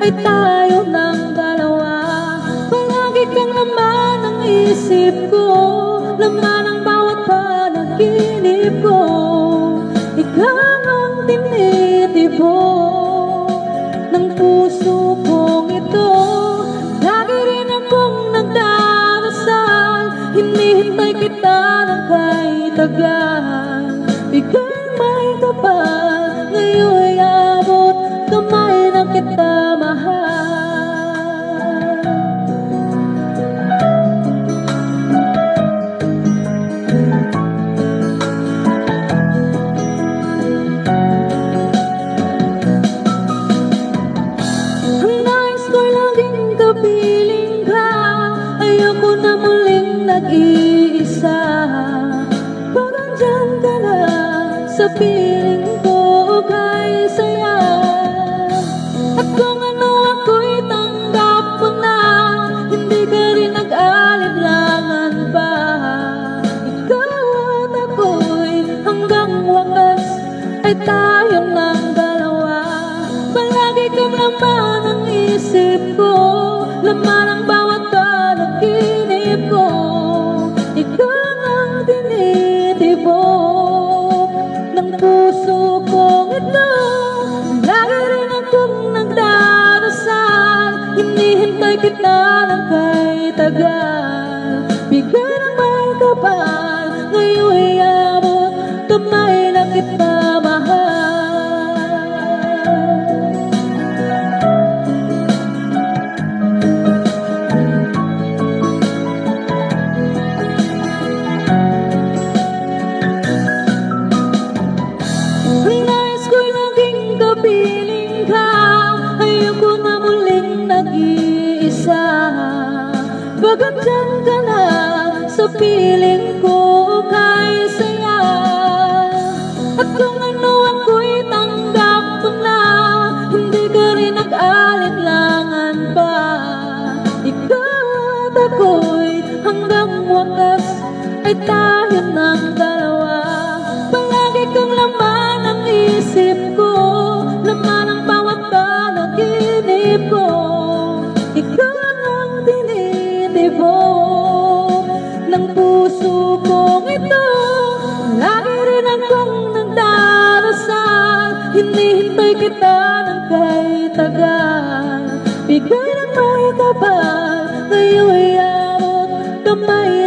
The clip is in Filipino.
ay tayo ng dalawa. Palagi kang laman ng isip ko, laman ng bawat panaginip ko. Ikaw ang tinitibo ng puso kong ito. Lagi rin akong nagdarasal, hinihintay kita ng kahit tagal. Bigay may kapal, ngayon'y abot, kamay na kita mahal. Ang nais ko'y laging kapiling ka, ayoko na muling nag-iisa. Pag andyan ka na sa piling ko, kay saya. At kung ano ako'y tanggap mo na, hindi ka rin nag-alinlangan pa. Ikaw at ako'y hanggang wakas ay tayong ng dalawa. Palagi kang laman ng isip ko, laman ang bawat panaginip ko. Ikaw ang tinitibok ng puso kong ito. Lagi rin akong nagdarasal, hinihintay kita ng kahit tagal. Bigay ng may kapal, ngayon'y abot, kamay na kita mahal. Nais ko'y laging kapiling ka, ayoko na muling nag-iisa. Pag andyan ka na sa piling ko, kay saya. At kung ano ako'y tanggap mo na, hindi ka rin nag-alinlangan pa. Ikaw at ako'y hanggang wakas ay tayo ng dalawa. Palagi kang laman ng isip ko, laman ang bawat panaginip ko. Ikaw ang tinitibok ng puso kong ito. Lagi rin akong nagdarasal, hinihintay kita ng kahit tagal. Bigay ng may kapal, ngayon'y abot, kamay